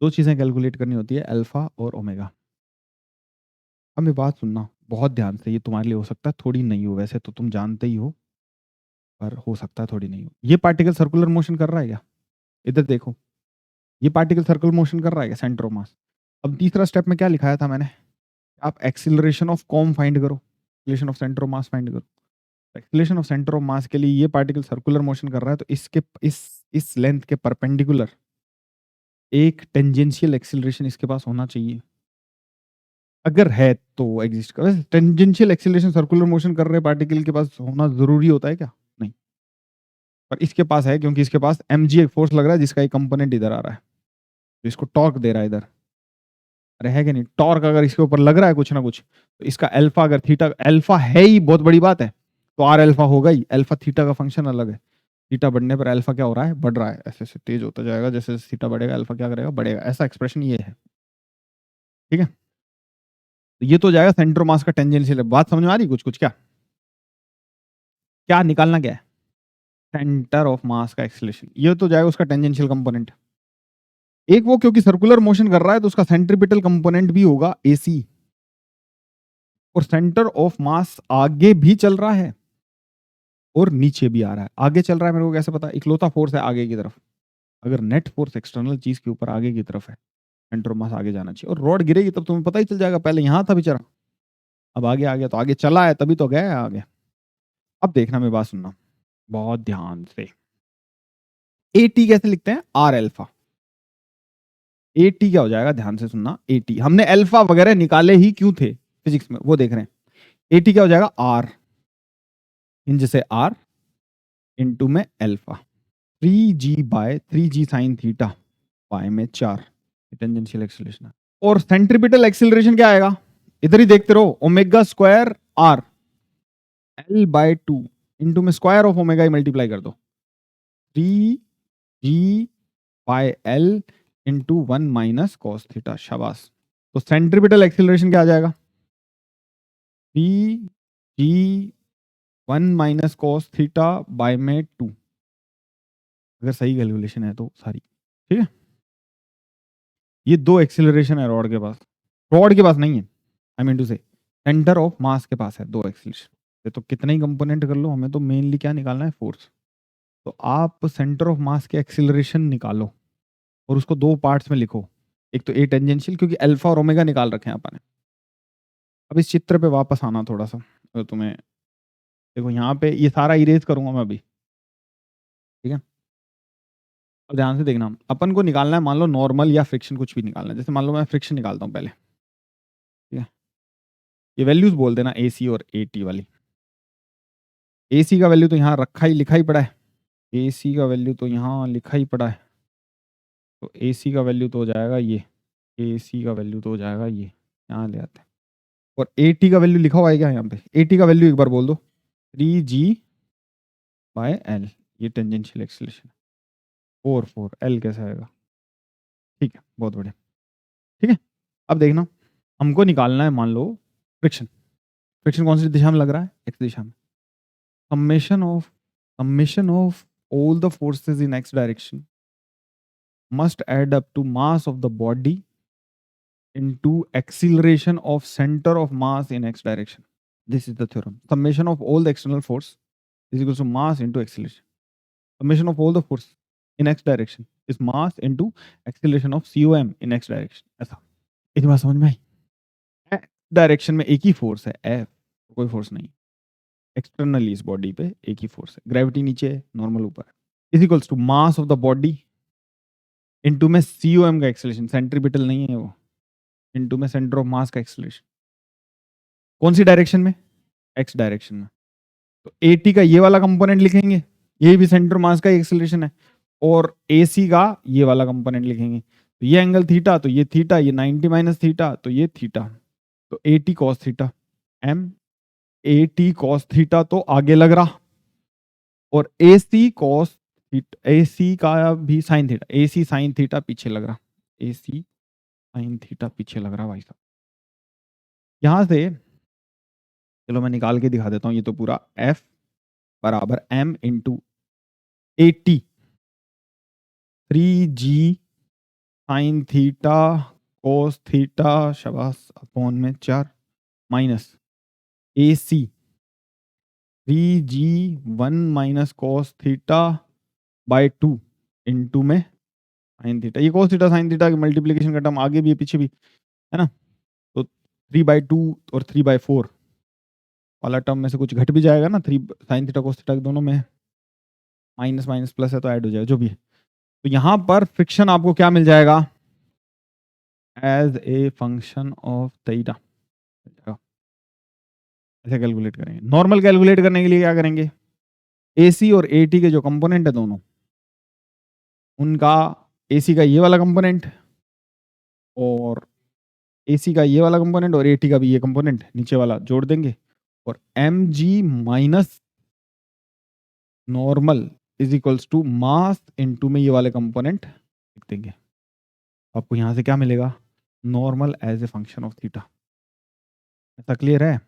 दो चीजें कैलकुलेट करनी होती है, अल्फा और ओमेगा। अब ये बात सुनना बहुत ध्यान से, ये तुम्हारे लिए हो सकता है थोड़ी नहीं हो, वैसे तो तुम जानते ही हो, पर हो सकता है थोड़ी नहीं हो। ये पार्टिकल सर्कुलर मोशन कर रहा है क्या? इधर देखो, ये पार्टिकल सर्कुलर मोशन कर रहा है क्या? Centre of mass. अब तीसरा स्टेप में क्या लिखाया था मैंने? आप एक्सिलरेशन ऑफ कॉम फाइंड करो, acceleration of centre of mass find करो। Acceleration of centre of mass के लिए ये पार्टिकल सर्कुलर मोशन कर रहा है, तो इसके इस लेंथ के परपेंडिकुलर एक टेंजेंशियल एक्सिलरेशन इसके पास होना चाहिए। अगर है तो एग्जिस्ट कर। टेंजेंशियल एक्सिलरेशन सर्कुलर मोशन कर रहे पार्टिकल के पास होना जरूरी होता है क्या? नहीं, पर इसके पास है, क्योंकि इसके पास mg एक फोर्स लग रहा है जिसका एक कंपोनेंट इधर आ रहा है, तो इसको टॉर्क दे रहा है इधर। अरे है कि नहीं? टॉर्क अगर इसके ऊपर लग रहा है कुछ ना कुछ, तो इसका अल्फा, अगर थीटा अल्फा है ही, बहुत बड़ी बात है, तो आर अल्फा होगा ही। अल्फा थीटा का फंक्शन अलग है। थीटा बढ़ने पर अल्फा क्या हो रहा है? बढ़ रहा है, ऐसे ऐसे तेज होता जाएगा। जैसे जैसे थीटा बढ़ेगा अल्फा क्या करेगा? बढ़ेगा। ऐसा एक्सप्रेशन ये है। ठीक है। तो ये तो जाएगा सेंटर मास का टेंजेंशियल। बात समझ में आ रही कुछ कुछ? क्या क्या निकालना क्या है? सेंटर ऑफ मास का एक्सीलरेशन, ये तो जाएगा उसका टेंजेंशियल कंपोनेंट। एक वो क्योंकि सर्कुलर मोशन कर रहा है, तो उसका सेंट्रीपिटल कंपोनेंट भी होगा AC। और सेंटर ऑफ मास आगे भी चल रहा है और नीचे भी आ रहा है। आगे चल रहा है मेरे को कैसे पता? इकलौता फोर्स है आगे की तरफ। अगर नेट फोर्स एक्सटर्नल चीज के ऊपर आगे की तरफ है, सेंटर ऑफ मास आगे जाना चाहिए, और रॉड गिरेगी तब तुम्हें पता ही चल जाएगा, पहले यहां था बेचारा, अब आगे आ गया, तो आगे चला है तभी तो गया है आगे। अब देखना, मेरी बात सुनना बहुत ध्यान से। ए टी कैसे लिखते हैं? Are alpha. ए टी क्या हो जाएगा? ध्यान से सुनना। ए टी हमने अल्फा वगैरह निकाले ही क्यों थे फिजिक्स में, वो देख रहे हैं। ए टी क्या हो जाएगा? आर इंज से आर इंटू में alpha 3g sine theta pi में 4 टेंजेंशियल एक्सीलरेशन है। और सेंट्रीपिटल एक्सीलरेशन क्या आएगा? इधर ही देखते रहो, omega square R L/2 into में स्क्वायर ऑफ ओमेगा ही मल्टीप्लाई कर दो, 3g/L into 1 minus cos theta. शाबाश। तो सेंट्रीपिटल एक्सीलरेशन क्या आ जाएगा? 3g1 minus cos theta by में 2, अगर सही कैलकुलेशन है तो सारी। ठीक है, ये दो एक्सीलरेशन है रॉड के पास, रॉड के पास नहीं है, आई मीन टू से सेंटर ऑफ मास के पास है दो एक्सीलरेशन। तो कितने ही कंपोनेंट कर लो, हमें तो मेनली क्या निकालना है? फोर्स। तो आप सेंटर ऑफ मास के एक्सीलरेशन निकालो और उसको दो पार्ट्स में लिखो। एक तो ए टेंजेंशियल, क्योंकि अल्फा और ओमेगा निकाल रखे हैं अपन ने। अब इस चित्र पे वापस आना थोड़ा सा, तो तुम्हें देखो यहाँ पे ये सारा इरेज करूंगा मैं अभी। ठीक है, अब ध्यान से देखना, अपन को निकालना है मान लो नॉर्मल या फ्रिक्शन, कुछ भी निकालना है। जैसे मान लो मैं फ्रिक्शन निकालता हूँ पहले। ठीक है, ये वैल्यूज बोल देना ए सी और ए टी वाली। ए सी का वैल्यू तो यहाँ रखा ही लिखा ही पड़ा है, ए सी का वैल्यू तो यहाँ लिखा ही पड़ा है। तो ए सी का वैल्यू तो हो जाएगा ये, ए सी का वैल्यू तो हो जाएगा ये, यहाँ ले आते हैं। और ए टी का वैल्यू लिखा हुआ है क्या यहाँ पे? ए टी का वैल्यू एक बार बोल दो, 3g/L, ये टेंजेंशियल एक्सीलरेशन। 4 L कैसे आएगा? ठीक है, बहुत बढ़िया। ठीक है, अब देखना, हमको निकालना है मान लो फ्रिक्शन। फ्रिक्शन कौन सी दिशा में लग रहा है? एक्स दिशा में। summation of all the forces in x direction must add up to mass of the body into acceleration of center of mass in x direction. This is the theorem. Summation of all the external force is equal to mass into acceleration. Summation of all the force in x direction is mass into acceleration of com in x direction. ऐसा, इतनी बात समझ में आई? Direction में एक ही force है F, कोई force नहीं। एक्सटर्नली इस बॉडी पे एक ही फोर्स है, ग्रेविटी नीचे है, नॉर्मल ऊपर है। Is equals to mass of the body into में सीओएम का एक्सेलरेशन, सेंट्रीपिटल नहीं है वो, इनटू में सेंटर ऑफ मास का एक्सेलरेशन। कौन सी डायरेक्शन में? एक्स डायरेक्शन में। तो एटी का ये वाला कंपोनेंट लिखेंगे, ये भी सेंटर मास का एक्सेलरेशन है, और एसी का ये वाला कंपोनेंट लिखेंगे। तो ये एंगल थीटा, तो ये थीटा, ये 90 माइनस थीटा, तो ये थीटा। तो AT cos theta M, AT cos theta तो आगे लग रहा, और एसी कॉस, एसी का भी sine theta, AC sine theta पीछे लग रहा, एसी साइन थीटा पीछे लग रहा भाई साहब। यहां से चलो मैं निकाल के दिखा देता हूं, ये तो पूरा एफ बराबर M into AT 3g sine theta cos theta शबास अपॉन में 4 minus AC 3g1 minus cos theta by 2 into में साइन थीटा। ये कोस थीटा साइन थीटा की मल्टीप्लीकेशन का टर्म आगे भी है पीछे भी है ना, तो 3/2 और 3/4 वाला टर्म में से कुछ घट भी जाएगा ना, 3 साइन थीटा कोस थीटा दोनों में माइनस माइनस प्लस है तो ऐड हो जाएगा जो भी है। तो यहां पर फ्रिक्शन आपको क्या मिल जाएगा? As a function of theta. ऐसे कैलकुलेट करेंगे। नॉर्मल कैलकुलेट करने के लिए क्या करेंगे? एसी और एटी के जो कंपोनेंट है दोनों, उनका एसी का ये वाला कंपोनेंट और एसी का ये वाला कंपोनेंट और एटी का भी ये कंपोनेंट नीचे वाला जोड़ देंगे, और M G minus normal is equals to mass into में ये वाले कंपोनेंट लिख देंगे। आपको यहां से क्या मिलेगा? Normal as a function of theta. ऐसा क्लियर है?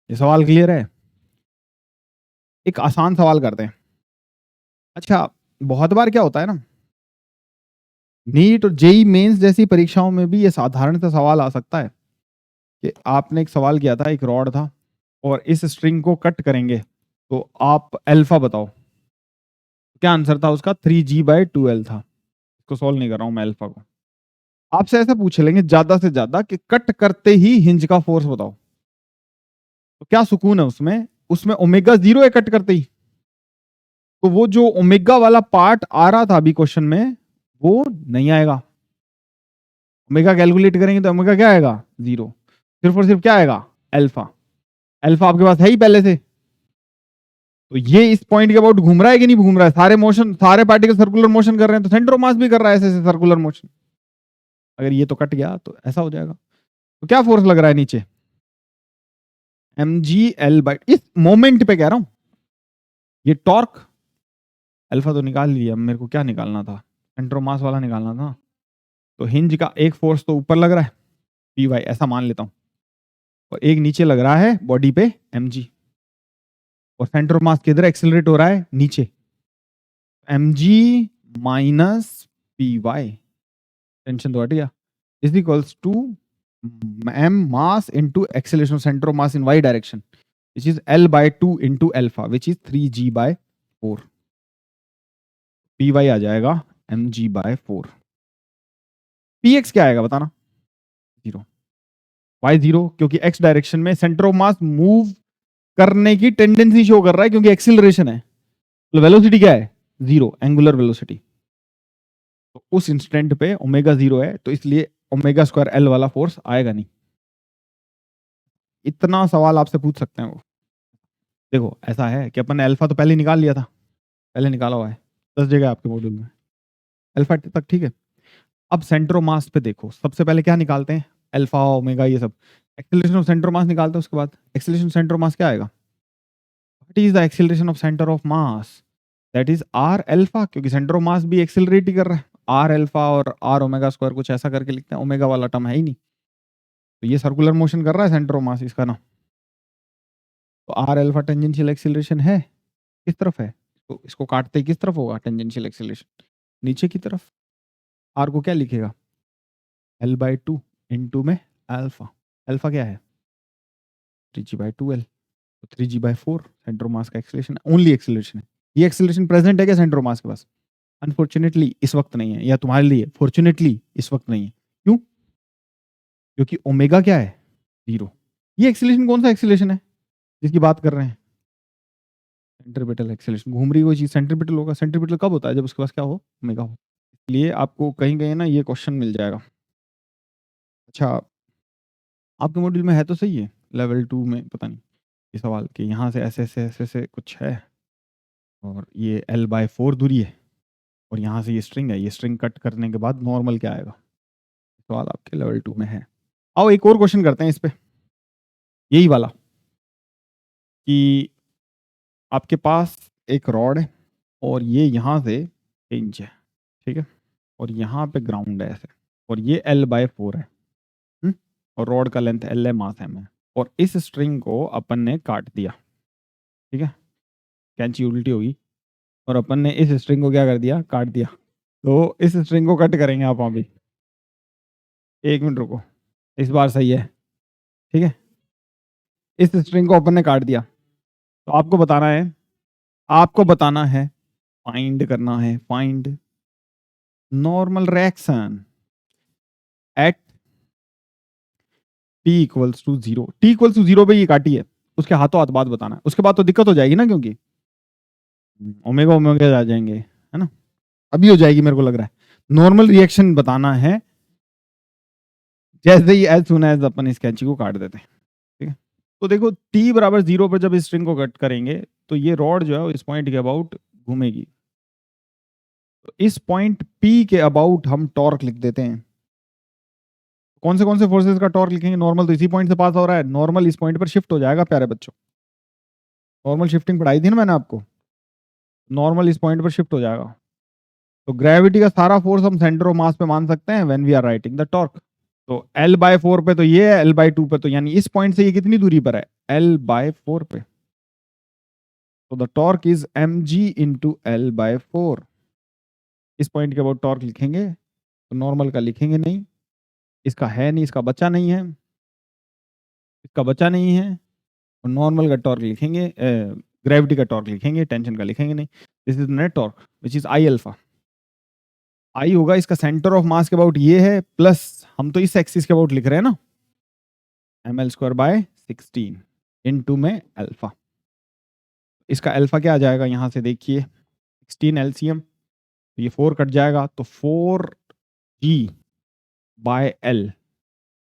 ये सवाल क्लियर है? एक आसान सवाल करते हैं। अच्छा, बहुत बार क्या होता है ना, नीट और जेई मेंस जैसी परीक्षाओं में भी ये साधारण सा सवाल आ सकता है कि आपने एक सवाल किया था, एक रॉड था और इस स्ट्रिंग को कट करेंगे तो आप अल्फा बताओ। क्या आंसर था उसका? 3G/2L था। इसको सॉल्व नहीं कर रहा हूं मैं अल्फा को। आपसे ऐसा पूछ लेंगे ज्यादा से ज्यादा कि कट करते ही हिंज का फोर्स बताओ, तो क्या सुकून है उसमें? उसमें ओमेगा 0 है कट करते ही। तो वो जो ओमेगा वाला पार्ट आ रहा था अभी क्वेश्चन में वो नहीं आएगा। ओमेगा कैलकुलेट करेंगे तो ओमेगा क्या आएगा? 0। सिर्फ और सिर्फ क्या आएगा? अल्फा। अल्फा आपके पास है ही पहले से। तो ये इस पॉइंट के अबाउट घूम रहा है कि नहीं घूम रहा है? सारे मोशन, सारे पार्टिकल सर्कुलर मोशन कर रहे हैं, तो सेंटर ऑफ मास भी कर रहा है ऐसे ऐसे सर्कुलर मोशन। अगर ये तो कट गया तो ऐसा हो जाएगा। तो क्या फोर्स लग रहा है नीचे? mg/L, इस मोमेंट पे कह रहा हूं। ये टॉर्क अल्फा तो निकाल लिया, मेरे को क्या निकालना था? सेंटर ऑफ मास वाला निकालना था। तो हिंज का एक फोर्स तो ऊपर लग रहा है पी वाई, ऐसा मान लेता हूं, और एक नीचे लग रहा है बॉडी पे mg, और सेंटर ऑफ मास किधर एक्सेलरेट हो रहा है? नीचे। mg minus P Y, tension तो हट गया, is equals to m mass into acceleration of center of mass in y direction, which is L/2 into alpha, which is 3G/4. py आ जाएगा mg/4। px क्या आएगा बताना? 0। y 0 क्योंकि x direction में centre of mass move करने की tendency show कर रहा है, क्योंकि एक्सिलरेशन है। तो वेलोसिटी क्या है? 0, एंगुलर वेलोसिटी। तो उस इंस्टेंट पे ओमेगा 0 है, तो इसलिए ओमेगा स्क्वायर एल वाला फोर्स आएगा नहीं। इतना सवाल आपसे पूछ सकते हैं वो। देखो ऐसा है कि अपन ने अल्फा तो पहले निकाल लिया था, पहले निकाला हुआ है 10 जगह आपके मॉड्यूल में, अल्फा तक ठीक है। अब सेंटर ऑफ मास पे देखो, सबसे पहले क्या निकालते हैं? अल्फा ओमेगा ये सब। एक्सेलरेशन ऑफ सेंटर ऑफ मास निकालते हैं, उसके बाद एक्सेलरेशन सेंटर ऑफ मास क्या आएगा? What is the acceleration of centre of mass? That is R alpha, क्योंकि सेंटर ऑफ मास भी एक्सेलरेट ही कर रहा है। आर अल्फा और आर ओमेगा स्क्वायर कुछ ऐसा करके लिखते हैं, ओमेगा वाला टर्म है ही नहीं। तो ये सर्कुलर मोशन कर रहा है सेंटर ऑफ मास, इसका ना। तो आर अल्फा टेंजेंशियल एक्सेलरेशन है, किस तरफ है? तो इसको काटते ही किस तरफ होगा टेंजेंशियल एक्सेलरेशन? नीचे की तरफ। आर को क्या लिखेगा? L/2 इनटू में अल्फा। अल्फा क्या है? 3G/2L। तो 3G/4 सेंटर ऑफ मास का एक्सेलरेशन, ओनली एक्सेलरेशन है। ये एक्सेलरेशन प्रेजेंट है क्या सेंटर ऑफ मास के पास? अनफॉर्चुनेटली इस वक्त नहीं है, या तुम्हारे लिए फॉर्चुनेटली इस वक्त नहीं है। क्यों? क्योंकि ओमेगा क्या है? 0। ये एक्सेलरेशन कौन सा एक्सेलरेशन है जिसकी बात कर रहे हैं? Centripetal acceleration. घूम रही कोई चीज सेंट्रीपिटल होगा। सेंट्रीपिटल कब होता है? जब उसके पास क्या हो? ओमेगा हो। इसलिए आपको कहीं कहीं ना ये क्वेश्चन मिल जाएगा। अच्छा, आपके मॉड्यूल में है तो सही है, लेवल 2 में पता नहीं ये सवाल कि यहाँ से ऐसे ऐसे ऐसे ऐसे कुछ है, और ये L/4 दूरी है, और यहाँ से ये स्ट्रिंग है, ये स्ट्रिंग कट करने के बाद नॉर्मल क्या आएगा? सवाल आपके लेवल 2 में है। आओ एक और क्वेश्चन करते हैं इस पे, यही वाला, कि आपके पास एक रॉड है और ये यहाँ से इंच है, ठीक है, और यहाँ पे ग्राउंड है ऐसे, और ये L/4 है, और रॉड का लेंथ L है, मास M है, और इस स्ट्रिंग को अपन ने काट दिया, ठीक है, कैंची उल्टी होगी, और अपन ने इस स्ट्रिंग को क्या कर दिया? काट दिया। तो इस स्ट्रिंग को कट करेंगे आप अभी। एक मिनट रुको, इस बार सही है, ठीक है। इस स्ट्रिंग को अपन ने काट दिया, तो आपको बताना है, फाइंड करना है, find normal reaction at t equals to 0। t equals to 0 पे ये काटी है, उसके हाथों हाथ बात बताना है। उसके बाद तो दिक्कत हो जाएगी ना, क्योंकि ओमेगा ओमेगा आ जाएंगे, है ना। अभी हो जाएगी मेरे को लग रहा है। नॉर्मल रिएक्शन बताना है जैसे ही एज सुन एज अपन इस कैंची को काट देते हैं, ठीक है। तो देखो t/0 पर जब इस स्ट्रिंग को कट करेंगे तो ये रॉड जो है वो इस पॉइंट के अबाउट घूमेगी। तो इस पॉइंट P के अबाउट हम टॉर्क लिख देते हैं। कौन से फोर्सेस का टॉर्क लिखेंगे? नॉर्मल तो इसी पॉइंट से पास हो रहा है, नॉर्मल इस पॉइंट पर शिफ्ट हो जाएगा प्यारे बच्चों। नॉर्मल शिफ्टिंग पढ़ाई थी ना मैंने आपको, नॉर्मल इस पॉइंट पर शिफ्ट हो जाएगा। तो ग्रेविटी का सारा फोर्स हम सेंटर ऑफ मास पे मान सकते हैं when we are writing the torque. तो L/4 पे तो ये है, L/2 पे तो, यानी इस पॉइंट से ये कितनी दूरी पर है? L/4 पे। तो the torque is mg into L/4। इस पॉइंट के अबाउट टॉर्क लिखेंगे तो नॉर्मल का लिखेंगे नहीं, इसका है नहीं, इसका बच्चा नहीं है, इसका बचा नहीं है, और नॉर्मल का टॉर्क लिखेंगे, ग्रेविटी का टॉर्क लिखेंगे, टेंशन का लिखेंगे नहीं। This is net torque which is I alpha. I होगा इसका सेंटर ऑफ मास के अबाउट ये है, प्लस हम तो इस एक्सिस के अबाउट लिख रहे हैं ना, ml²/16 इनटू में अल्फा। इसका अल्फा क्या आ जाएगा यहाँ से देखिए, 16 एलसीएम, तो ये 4 कट जाएगा, तो 4g/l,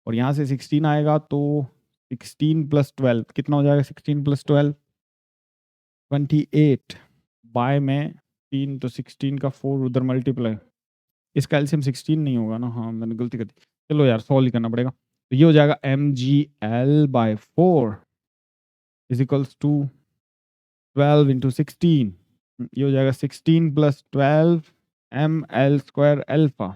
और यहाँ से 16 आएगा तो 16 + 12 कितना हो जाएगा, 16 + 12 28 बाय में 3, तो 16 का 4 उधर मल्टीप्लाई, इसका एलसीएम 16 नहीं होगा ना, हाँ मैंने गलती कर दी, चलो यार सॉल्व ही करना पड़ेगा। तो ये हो जाएगा mgl/4 इज इक्वल्स टू 12 × 16, ये हो जाएगा 16 + 12 ml² अल्फा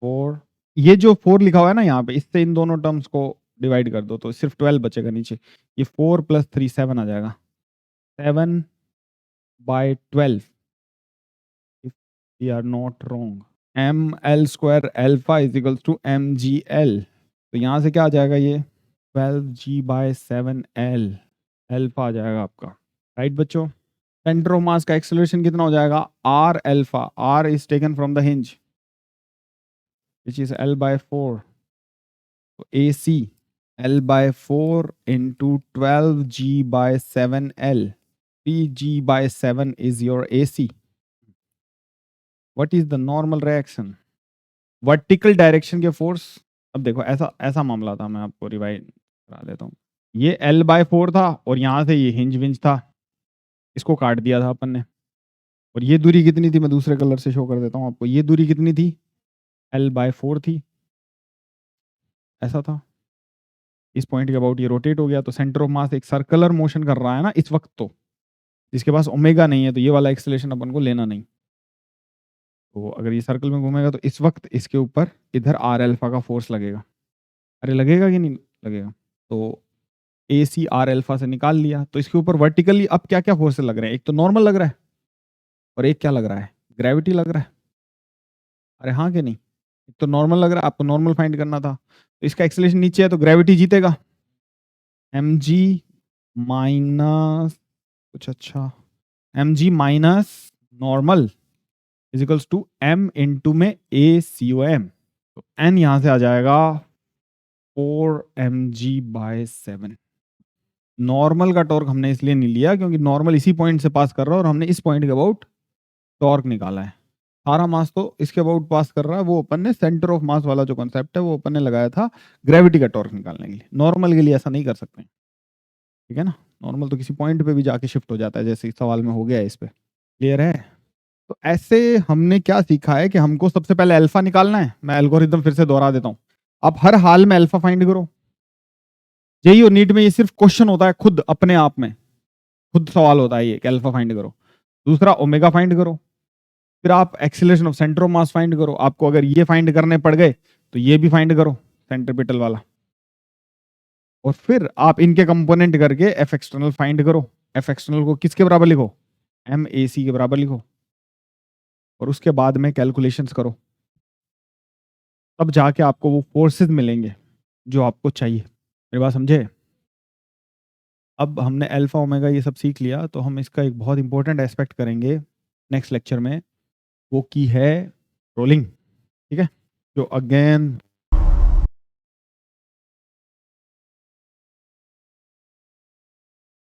4। ये जो 4 लिखा हुआ है ना यहाँ पे, इससे इन दोनों टर्म्स को डिवाइड कर दो तो सिर्फ 12 बचेगा नीचे, ये 4 + 3 7 आ जाएगा, 7/12 if we are not wrong, ml² alpha is equals to mgl, तो यहाँ से क्या आ जाएगा, ये 12g/7l अल्फा आ जाएगा आपका, राइट बच्चों। सेंटर ऑफ मास का एक्सेलरेशन कितना हो जाएगा, r alpha, r is taken from the hinge which is l/4, तो AC l/4 into 12g/7l, 3g/7 is your AC. What is the normal reaction? Vertical direction के force, अब देखो ऐसा ऐसा मामला था, मैं आपको रिवाइड करा देता हूँ। ये l/4 था और यहाँ से ये हिंज विंज था, इसको काट दिया था अपन ने, और ये दूरी कितनी थी, मैं दूसरे कलर से शो कर देता हूँ आपको, ये दूरी कितनी थी, l/4 थी, ऐसा था। इस पॉइंट के अबाउट ये रोटेट हो गया, तो सेंटर ऑफ मास एक सर्कुलर मोशन कर रहा है ना इस वक्त, तो जिसके पास ओमेगा नहीं है तो ये वाला एक्सेलरेशन अपन को लेना नहीं, तो अगर ये सर्कल में घूमेगा तो इस वक्त इसके ऊपर इधर r अल्फा का फोर्स लगेगा, अरे लगेगा कि नहीं लगेगा, तो AC r अल्फा से निकाल लिया, तो इसके ऊपर वर्टिकली अब क्या क्या फोर्स लग रहे हैं, एक तो नॉर्मल लग रहा है और एक क्या लग रहा है, ग्रेविटी लग रहा है, अरे हाँ कि नहीं, एक तो नॉर्मल लग रहा है, आपको नॉर्मल फाइंड करना था, तो इसका एक्सेलरेशन नीचे है तो ग्रेविटी जीतेगा, mg माइनस कुछ, अच्छा mg minus normal is equals to m into में ACOM, तो n यहां से आ जाएगा 4mg/7। नॉर्मल का टॉर्क हमने इसलिए नहीं लिया क्योंकि नॉर्मल इसी पॉइंट से पास कर रहा है और हमने इस पॉइंट के अबाउट टॉर्क निकाला है, सारा मास तो इसके अबाउट पास कर रहा है, वो अपन ने सेंटर ऑफ मास वाला जो कॉन्सेप्ट है वो अपन ने लगाया था ग्रेविटी का टॉर्क निकालने के लिए, नॉर्मल के लिए ऐसा नहीं कर सकते, ठीक है ना, नॉर्मल तो किसी पॉइंट पे भी जाके शिफ्ट हो जाता है, जैसे इस सवाल में हो गया है, इस पे क्लियर है। तो ऐसे हमने क्या सीखा है कि हमको सबसे पहले अल्फा निकालना है, मैं एल्गोरिथम फिर से दोहरा देता हूं, आप हर हाल में अल्फा फाइंड करो, जेईई और नीट में ये सिर्फ क्वेश्चन होता है, खुद अपने आप में खुद सवाल होता है ये कि अल्फा फाइंड करो, दूसरा ओमेगा फाइंड करो, फिर आप acceleration of centre of mass find करो, आपको अगर ये फाइंड करने पड़ गए तो ये भी फाइंड करो सेंट्रीपिटल वाला, और फिर आप इनके कंपोनेंट करके एफ एक्सटर्नल फाइंड करो, एफ एक्सटर्नल को किसके बराबर लिखो, MAC के बराबर लिखो, और उसके बाद में कैलकुलेशंस करो, तब जाके आपको वो फोर्सेस मिलेंगे जो आपको चाहिए, मेरी बात समझे। अब हमने अल्फा ओमेगा ये सब सीख लिया, तो हम इसका एक बहुत इंपॉर्टेंट एस्पेक्ट करेंगे नेक्स्ट लेक्चर में, वो की है रोलिंग, ठीक है, जो अगेन